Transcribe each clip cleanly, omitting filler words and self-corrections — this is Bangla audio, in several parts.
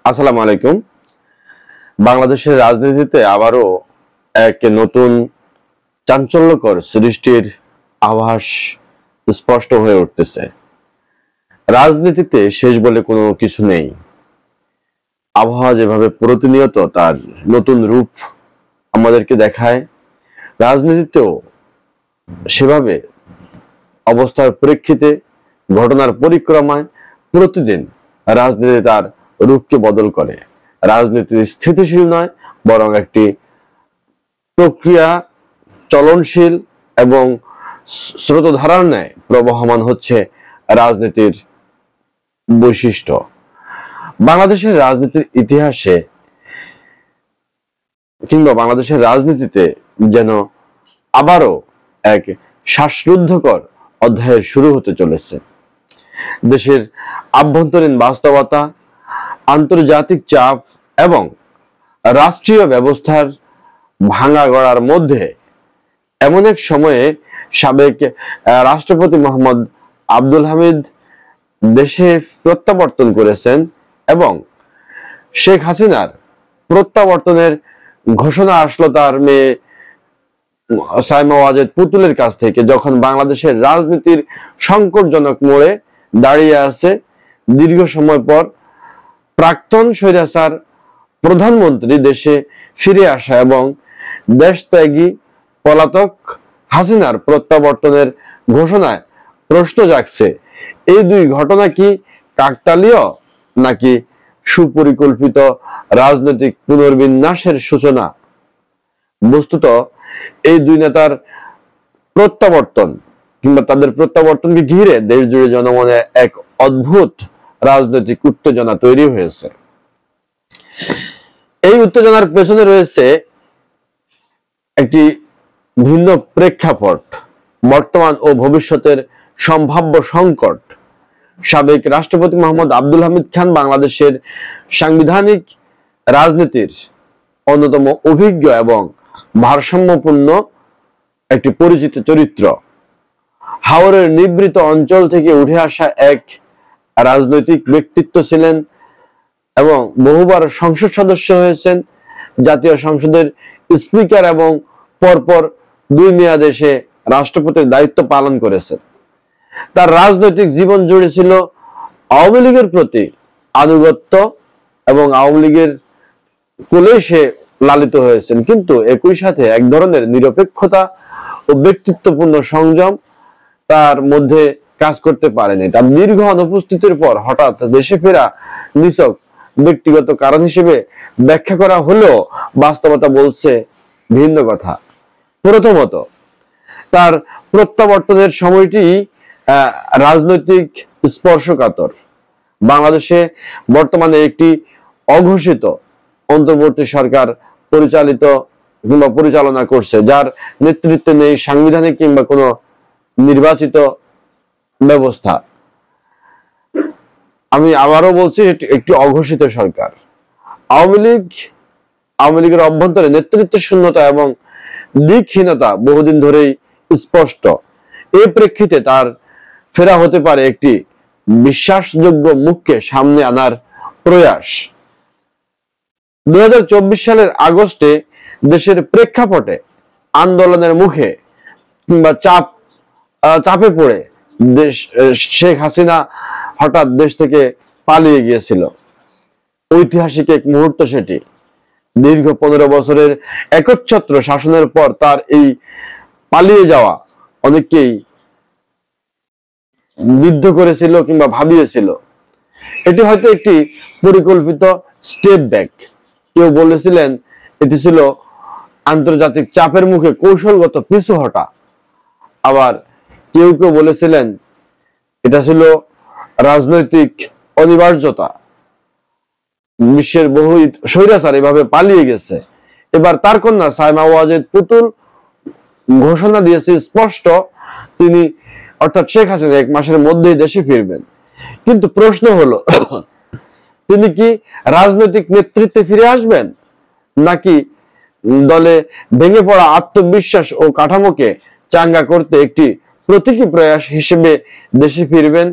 আসসালামু আলাইকুম। বাংলাদেশের রাজনীতিতে আবারও এক নতুন চাঞ্চল্যকর সৃষ্টির আভাস স্পষ্ট হয়ে উঠতেছে। রাজনীতিতে শেষ বলে কোনো কিছু নেই। আবহাওয়া যেভাবে প্রতিনিয়ত তার নতুন রূপ আমাদেরকে দেখায়, রাজনীতিতেও সেভাবে অবস্থার প্রেক্ষিতে ঘটনার পরিক্রমায় প্রতিদিন রাজনীতি তার রূপকে বদল করে। রাজনীতি স্থিতিশীল নয়, বরং একটি প্রক্রিয়া, চলনশীল এবং স্রোতধারার ন্যায় প্রবহমান হচ্ছে রাজনীতির বৈশিষ্ট্য। বাংলাদেশের রাজনীতির ইতিহাসে কিংবা বাংলাদেশের রাজনীতিতে যেন আবারও এক শ্বাসরুদ্ধকর অধ্যায়ের শুরু হতে চলেছে। দেশের আভ্যন্তরীণ বাস্তবতা, আন্তর্জাতিক চাপ এবং রাষ্ট্রীয় ব্যবস্থার ভাঙা গড়ার মধ্যে এমন এক সময়ে সাবেক রাষ্ট্রপতি মোহাম্মদ আব্দুল হামিদ দেশে প্রত্যাবর্তন করেছেন এবং শেখ হাসিনার প্রত্যাবর্তনের ঘোষণা আসলো তার মেয়ে সাইমা ওয়াজেদ পুতুলের কাছ থেকে, যখন বাংলাদেশের রাজনীতির সংকটজনক মোড়ে দাঁড়িয়ে আছে। দীর্ঘ সময় পর প্রাক্তন স্বৈরাচার প্রধানমন্ত্রী দেশে ফিরে আসা এবং দেশত্যাগী পলাতক হাসিনার প্রত্যাবর্তনের ঘোষণায় প্রশ্ন জাগছে, এই দুই ঘটনা কি কাকতালীয় নাকি সুপরিকল্পিত রাজনৈতিক পুনর্বিন্যাসের সূচনা? বস্তুত এই দুই নেতার প্রত্যাবর্তন কিংবা তাদের প্রত্যাবর্তনকে ঘিরে দেশ জুড়ে জনমনে এক অদ্ভুত রাজনৈতিক উত্তেজনা তৈরি হয়েছে। এই উত্তেজনার পেছনে রয়েছে একটি ভিন্ন প্রেক্ষাপট, বর্তমান ও ভবিষ্যতের সম্ভাব্য সংকট। সাবেক রাষ্ট্রপতি মোহাম্মদ আব্দুল হামিদ খান বাংলাদেশের সাংবিধানিক রাজনীতির অন্যতম অভিজ্ঞ এবং ভারসাম্যপূর্ণ একটি পরিচিত চরিত্র। হাওরের নিভৃত অঞ্চল থেকে উঠে আসা এক রাজনৈতিক ব্যক্তিত্ব ছিলেন এবং বহুবার সংসদ সদস্য হয়েছেন, জাতীয় সংসদের স্পিকার এবং পরপর 2 মেয়াদে সে রাষ্ট্রপতির দায়িত্ব পালন করেছেন। তার রাজনৈতিক জীবন জুড়ে ছিল আওয়ামী লীগের প্রতি আনুগত্য এবং আওয়ামী লীগের কোলেই সে লালিত হয়েছেন, কিন্তু একই সাথে এক ধরনের নিরপেক্ষতা ও ব্যক্তিত্বপূর্ণ সংযম তার মধ্যে কাজ করতে পারেনি। তার দীর্ঘ অনুপস্থিতির পর হঠাৎ দেশে ফেরা নিছক ব্যক্তিগত কারণ হিসেবে ব্যাখ্যা করা হলেও বাস্তবতা বলছে ভিন্ন কথা। প্রথমত, তার প্রত্যাবর্তনের সময়টি রাজনৈতিক স্পর্শকাতর। বাংলাদেশে বর্তমানে একটি অঘোষিত অন্তর্বর্তী সরকার পরিচালিত কিংবা পরিচালনা করছে, যার নেতৃত্বে নেই সাংবিধানিক কিংবা কোনো নির্বাচিত ব্যবস্থা। আমি আবারও বলছি, একটি অঘোষিত সরকার। আওয়ামী লীগের অভ্যন্তরে নেতৃত্ব শূন্যতা এবং দিকহীনতা বহুদিন ধরেই স্পষ্ট। এই প্রেক্ষিতে তার ফেরা হতে পারে একটি বিশ্বাসযোগ্য মুখকে সামনে আনার প্রয়াস। 2024 সালের আগস্টে দেশের প্রেক্ষাপটে আন্দোলনের মুখে কিংবা চাপে পড়ে শেখ হাসিনা হঠাৎ দেশ থেকে পালিয়ে গিয়েছিল। ঐতিহাসিক এক মুহূর্ত সেটি। দীর্ঘ 15 বছরের একচ্ছত্র শাসনের পর তার এই পালিয়ে যাওয়া অনেককেই বিদ্ধ করেছিল কিংবা ভাবিয়েছিল এটি হয়তো একটি পরিকল্পিত স্টেপ ব্যাক। কেউ বলেছিলেন এটি ছিল আন্তর্জাতিক চাপের মুখে কৌশলগত পিছু হটা। আবার কেউ কেউ বলেছিলেন এটা ছিল রাজনৈতিক অনিবার্যতা। বিশ্বের বহু স্বৈরাচার এভাবে পালিয়ে গেছে। এবার তার কন্যা সাইমা ওয়াজেদ পুতুল ঘোষণা দিয়েছে স্পষ্ট, তিনি অর্থাৎ শেখ হাসিনা 1 মাসের মধ্যেই দেশে ফিরবেন। কিন্তু প্রশ্ন হলো, তিনি কি রাজনৈতিক নেতৃত্বে ফিরে আসবেন, নাকি দলে ভেঙে পড়া আত্মবিশ্বাস ও কাঠামোকে চাঙ্গা করতে একটি প্রতীকী প্রয়াস হিসেবে দেশে ফিরবেন?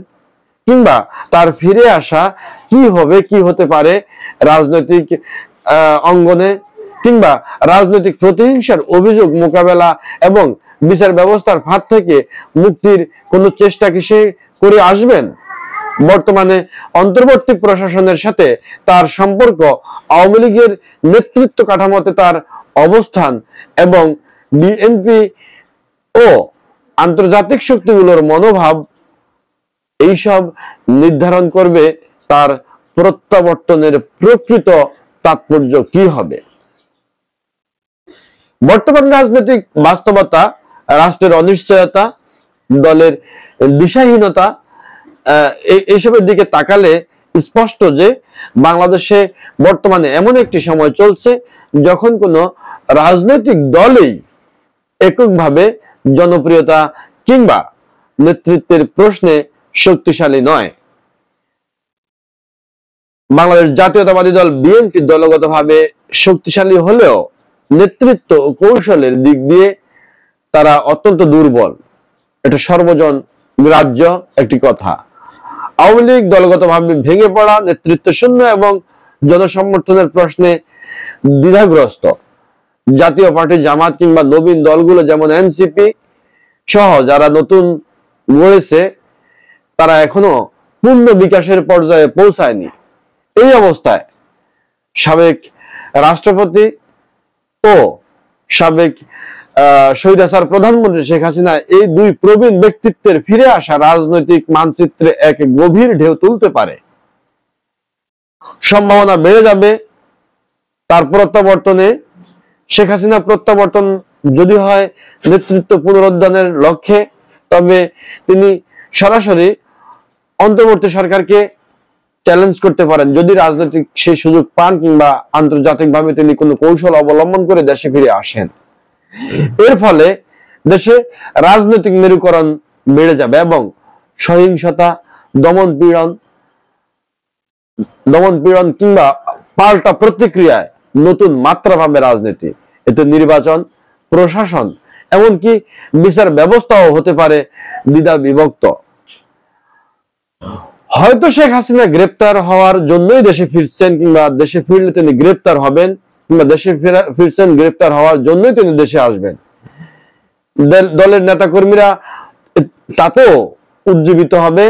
কিংবা তার ফিরে আসা কি হবে, কি হতে পারে রাজনৈতিক অঙ্গনে কিংবা রাজনৈতিক প্রতিহিংসার অভিযোগ মোকাবেলা এবং বিচার ব্যবস্থার ফাঁদ থেকে মুক্তির কোনো চেষ্টা কি সে করে আসবেন? বর্তমানে অন্তর্বর্তী প্রশাসনের সাথে তার সম্পর্ক, আওয়ামী লীগের নেতৃত্ব কাঠামোতে তার অবস্থান এবং বিএনপি ও আন্তর্জাতিক শক্তিগুলোর মনোভাব এইসব নির্ধারণ করবে তার প্রত্যাবর্তনের প্রকৃত তাৎপর্য কি হবে। বর্তমান রাজনৈতিক বাস্তবতা, রাষ্ট্রের অনিশ্চয়তা, দলের দিশাহীনতা এইসবের দিকে তাকালে স্পষ্ট যে বাংলাদেশে বর্তমানে এমন একটি সময় চলছে যখন কোনো রাজনৈতিক দলই এককভাবে জনপ্রিয়তা কিংবা নেতৃত্বের প্রশ্নে শক্তিশালী নয়। বাংলাদেশ জাতীয়তাবাদী দল বিএনপি দলগতভাবে শক্তিশালী হলেও নেতৃত্ব ও কৌশলের দিক দিয়ে তারা অত্যন্ত দুর্বল। এটা সর্বজন গ্রাহ্য একটি কথা। আওয়ামী লীগ দলগতভাবে ভেঙে পড়া, নেতৃত্ব শূন্য এবং জনসমর্থনের প্রশ্নে দ্বিধাগ্রস্ত। জাতীয় পার্টি, জামাত কিংবা নবীন দলগুলো যেমন এনসিপি সহ যারা নতুন গড়েছে তারা এখনো পূর্ণ বিকাশের পর্যায়ে পৌঁছায়নি। এই অবস্থায় সাবেক রাষ্ট্রপতি ও সাবেক স্বৈরাচার প্রধানমন্ত্রী শেখ হাসিনা এই দুই প্রবীণ ব্যক্তিত্বের ফিরে আসা রাজনৈতিক মানচিত্রে এক গভীর ঢেউ তুলতে পারে। সম্ভাবনা বেড়ে যাবে তার প্রত্যাবর্তনে। শেখ হাসিনা প্রত্যাবর্তন যদি হয় নেতৃত্ব পুনরুদ্ধারের লক্ষ্যে, তবে তিনি সরাসরি অন্তর্বর্তী সরকারকে চ্যালেঞ্জ করতে পারেন যদি রাজনৈতিক সেই সুযোগ পান কিংবা আন্তর্জাতিকভাবে তিনি কোনো কৌশল অবলম্বন করে দেশে ফিরে আসেন। এর ফলে দেশে রাজনৈতিক মেরুকরণ বেড়ে যাবে এবং সহিংসতা, দমন পীড়ন কিংবা পাল্টা প্রতিক্রিয়ায় নতুন মাত্রা পাবে রাজনীতি। এতে নির্বাচন, প্রশাসন এমনকি বিচার ব্যবস্থাও হতে পারে দ্বিধা বিভক্ত। হয়তো শেখ হাসিনা গ্রেপ্তার হওয়ার জন্যই দেশে ফিরছেন কিংবা দেশে ফিরলে তিনি গ্রেপ্তার হবেন কিংবা দেশে ফিরছেন গ্রেপ্তার হওয়ার জন্যই তিনি দেশে আসবেন। দলের নেতাকর্মীরা তাতেও উজ্জীবিত হবে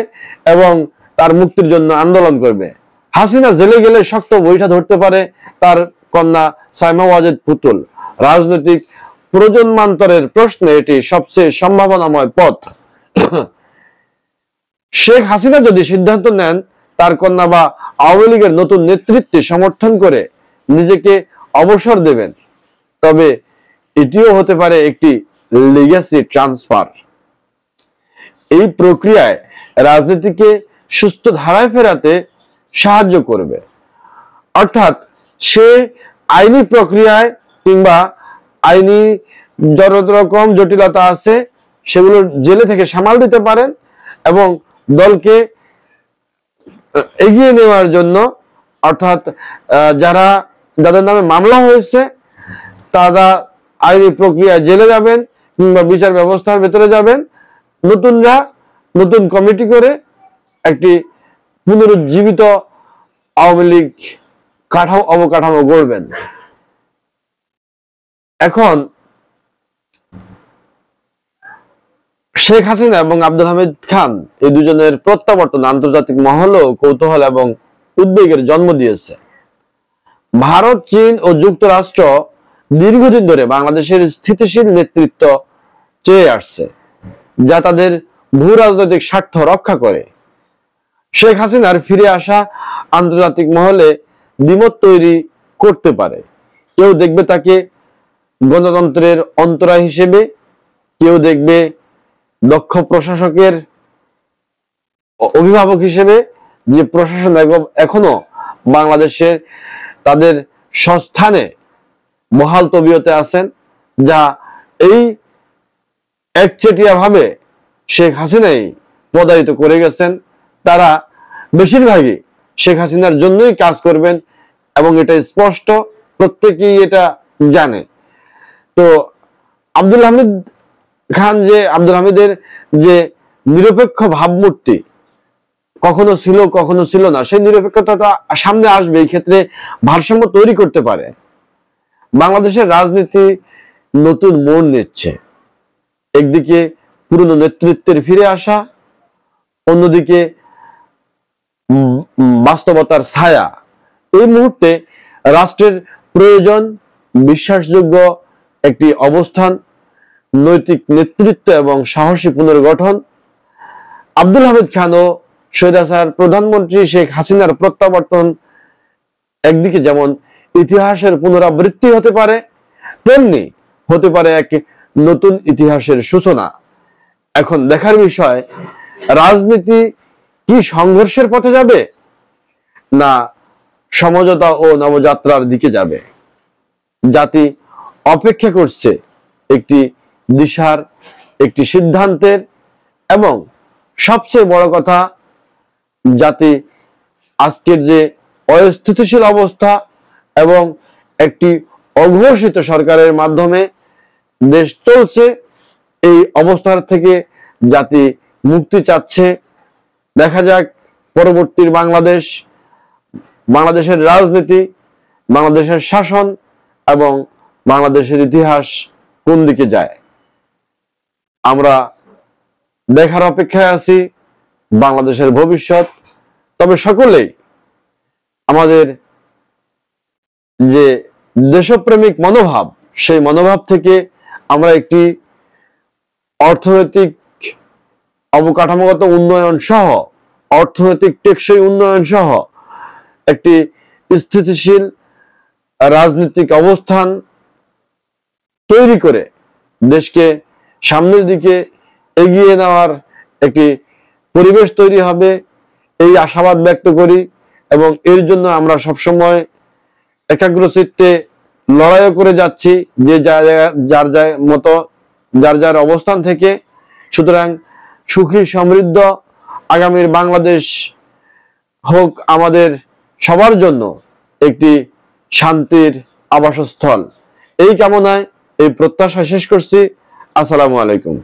এবং তার মুক্তির জন্য আন্দোলন করবে। হাসিনা জেলে গেলে শক্ত বৈঠা ধরতে পারে তার কন্যা সাইমা ওয়াজেদ পুতুল। রাজনৈতিক প্রজন্মান্তরের প্রশ্নে এটি সবচেয়ে সম্ভাবনাময় পথ। শেখ হাসিনা যদি সিদ্ধান্ত নেন তার কন্যা বা আওয়ামী লীগের নতুন নেতৃত্বে সমর্থন করে নিজেকে অবসর দেবেন, তবে এটিও হতে পারে একটি লিগ্যাসি ট্রান্সফার। এই প্রক্রিয়ায় রাজনীতিকে সুস্থ ধারায় ফেরাতে সাহায্য করবে। অর্থাৎ সে আইনি প্রক্রিয়ায় কিংবা আইনি যত রকম জটিলতা আছে সেগুলো জেলে থেকে সামাল দিতে পারেন এবং দলকে এগিয়ে নেওয়ার জন্য, অর্থাৎ যাদের নামে মামলা হয়েছে তারা আইনি প্রক্রিয়ায় জেলে যাবেন কিংবা বিচার ব্যবস্থার ভেতরে যাবেন। নতুনরা নতুন কমিটি করে একটি পুনরুজ্জীবিত আওয়ামী লীগ অবকাঠামো গড়বেন। এখন শেখ হাসিনা এবং আব্দুল হামিদ খান এই দুজনের প্রত্যাবর্তন আন্তর্জাতিক মহলেও কৌতূহল এবং উদ্বেগের জন্ম দিয়েছে। ভারত, চীন ও যুক্তরাষ্ট্র দীর্ঘদিন ধরে বাংলাদেশের স্থিতিশীল নেতৃত্ব চেয়ে আসছে, যা তাদের ভূ রাজনৈতিক স্বার্থ রক্ষা করে। শেখ হাসিনার ফিরে আসা আন্তর্জাতিক মহলে দ্বিমত তৈরি করতে পারে। কেউ দেখবে তাকে গণতন্ত্রের অন্তরায় হিসেবে, কেউ দেখবে দক্ষ প্রশাসকের অভিভাবক হিসেবে, যে প্রশাসন এখনো বাংলাদেশের তাদের সংস্থানে বহাল তবিয়তে আছেন, যা এই একচেটিয়া ভাবে শেখ হাসিনাই পদায়িত করে গেছেন। তারা বেশিরভাগই শেখ হাসিনার জন্যই কাজ করবেন এবং এটা স্পষ্ট, প্রত্যেকেই এটা জানে। তো আব্দুল হামিদের যে নিরপেক্ষ ভাবমূর্তি, কখনো ছিল কখনো ছিল না, সেই নিরপেক্ষতা সামনে আসবে। এই ক্ষেত্রে ভারসাম্য তৈরি করতে পারে। বাংলাদেশের রাজনীতি নতুন মোড় নিচ্ছে। একদিকে পুরনো নেতৃত্বের ফিরে আসা, অন্যদিকে বাস্তবতার ছায়া। এই মুহূর্তে রাষ্ট্রের প্রয়োজন বিশ্বাসযোগ্য একটি অবস্থান, নৈতিক নেতৃত্ব এবং সাহসী পুনর্গঠন। আব্দুল হামিদ খান ও স্বৈরাচার প্রধানমন্ত্রী শেখ হাসিনার প্রত্যাবর্তন একদিকে যেমন ইতিহাসের পুনরাবৃত্তি হতে পারে, তেমনি হতে পারে এক নতুন ইতিহাসের সূচনা। এখন দেখার বিষয়, রাজনীতি কি সংঘর্ষের পথে যাবে, না সমঝোতা ও নবযাত্রার দিকে যাবে? জাতি অপেক্ষা করছে একটি দিশার, একটি সিদ্ধান্তের, এবং সবচেয়ে বড় কথা, জাতি আজকের যে অস্থিতিশীল অবস্থা এবং একটি অঘোষিত সরকারের মাধ্যমে দেশ চলছে, এই অবস্থার থেকে জাতি মুক্তি চাচ্ছে। দেখা যাক পরবর্তী বাংলাদেশের রাজনীতি, বাংলাদেশের শাসন এবং বাংলাদেশের ইতিহাস কোন দিকে যায়। আমরা দেখার অপেক্ষায় আছি বাংলাদেশের ভবিষ্যৎ। তবে সকলেই আমাদের যে দেশপ্রেমিক মনোভাব, সেই মনোভাব থেকে আমরা একটি অর্থনৈতিক অবকাঠামোগত উন্নয়ন সহ, অর্থনৈতিক টেকসই উন্নয়ন সহ একটি স্থিতিশীল রাজনৈতিক অবস্থান তৈরি করে দেশকে সামনের দিকে এগিয়ে নেওয়ার একটি পরিবেশ তৈরি হবে, এই আশাবাদ ব্যক্ত করি। এবং এর জন্য আমরা সবসময় একাগ্রচিত্তে লড়াইও করে যাচ্ছি, যে যার মতো যার যার অবস্থান থেকে। সুতরাং সুখী সমৃদ্ধ আগামীর বাংলাদেশ হোক আমাদের সবার জন্য একটি শান্তির আবাসস্থল। এই কামনায় এই প্রত্যাশা শেষ করছি। আসসালামু আলাইকুম।